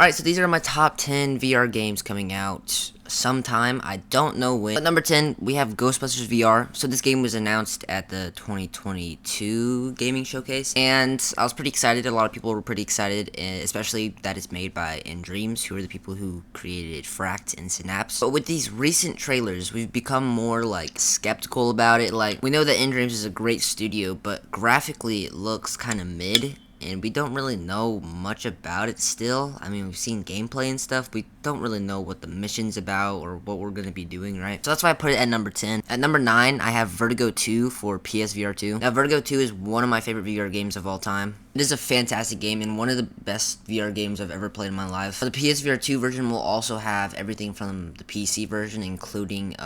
Alright, so these are my top 10 VR games coming out sometime. I don't know when. But number 10, we have Ghostbusters VR. So this game was announced at the 2022 gaming showcase, and I was pretty excited. A lot of people were pretty excited, especially that it's made by Dreams, who are the people who created Fract and Synapse. But with these recent trailers, we've become more like skeptical about it. Like, we know that Dreams is a great studio, but graphically it looks kind of mid. And we don't really know much about it still. I mean, we've seen gameplay and stuff. We don't really know what the mission's about or what we're going to be doing, right? So that's why I put it at number 10. At number 9, I have Vertigo 2 for PSVR 2. Now, Vertigo 2 is one of my favorite VR games of all time. It is a fantastic game and one of the best VR games I've ever played in my life. The PSVR 2 version will also have everything from the PC version, including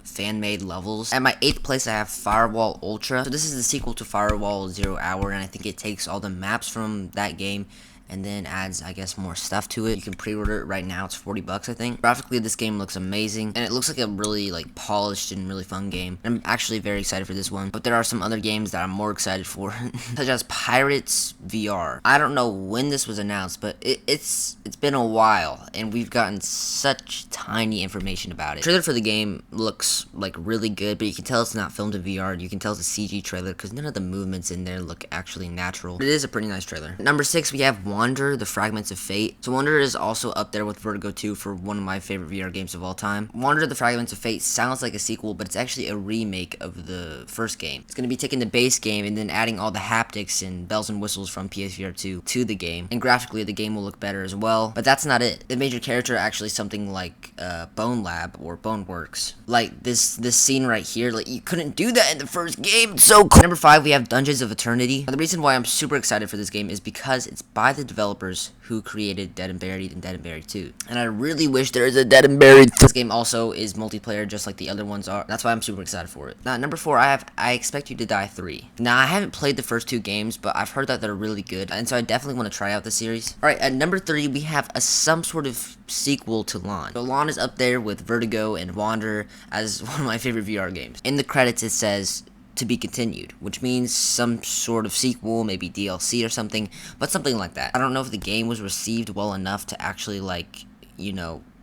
fan-made levels. At my 8th place, I have Firewall Ultra. So this is the sequel to Firewall 0 Hour, and I think it takes all the maps from that game and then adds, I guess, more stuff to it. You can pre-order it right now. It's $40, I think. Graphically, this game looks amazing, and it looks like a really, polished and really fun game. I'm actually very excited for this one, but there are some other games that I'm more excited for, such as Pirates VR. I don't know when this was announced, but it's been a while, and we've gotten such tiny information about it. The trailer for the game looks, really good, but you can tell it's not filmed in VR. You can tell it's a CG trailer, because none of the movements in there look actually natural. But it is a pretty nice trailer. Number 6, we have Wander, The Fragments of Fate. So Wander is also up there with Vertigo 2 for one of my favorite VR games of all time. Wander, The Fragments of Fate sounds like a sequel, but it's actually a remake of the first game. It's going to be taking the base game and then adding all the haptics and bells and whistles from PSVR 2 to the game. And graphically, the game will look better as well. But that's not it. The major character actually something like Bone Lab or Bone Works. Like this scene right here, you couldn't do that in the first game. It's so cool. Number 5, we have Dungeons of Eternity. Now, the reason why I'm super excited for this game is because it's by the developers who created Dead and Buried and Dead and Buried 2. And I really wish there is a Dead and Buried 3. This game also is multiplayer just like the other ones are. That's why I'm super excited for it. Now, number 4, I Expect You to Die 3. Now, I haven't played the first 2 games, but I've heard that they're really good, and so I definitely want to try out the series. Alright, at number 3, we have some sort of sequel to Lon. So Lon is up there with Vertigo and Wander as one of my favorite VR games. In the credits, it says to be continued, which means some sort of sequel, maybe DLC or something, but something like that. I don't know if the game was received well enough to actually,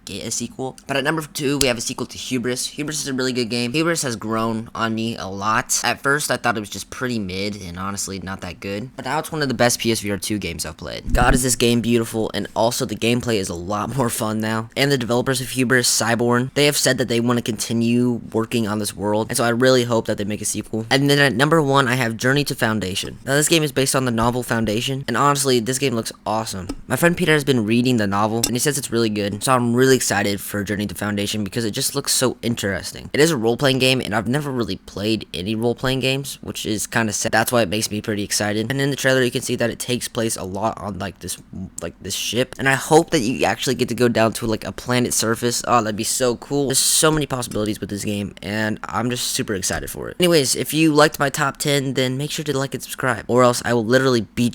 get a sequel. But at number 2, we have a sequel to Hubris. Hubris is a really good game. Hubris has grown on me a lot. At first, I thought it was just pretty mid and honestly not that good. But now it's one of the best PSVR 2 games I've played. God, is this game beautiful, and also the gameplay is a lot more fun now. And the developers of Hubris, Cyborn, they have said that they want to continue working on this world, and so I really hope that they make a sequel. And then at number 1, I have Journey to Foundation. Now, this game is based on the novel Foundation, and honestly, this game looks awesome. My friend Peter has been reading the novel, and he says it's really good, so I'm really excited for Journey to Foundation because it just looks so interesting. It is a role-playing game, and I've never really played any role-playing games, which is kind of sad. That's why it makes me pretty excited. And in the trailer, you can see that it takes place a lot on this ship, and I hope that you actually get to go down to a planet surface. Oh, that'd be so cool. There's so many possibilities with this game, and I'm just super excited for it. Anyways, if you liked my top 10, then make sure to like and subscribe, or else I will literally beat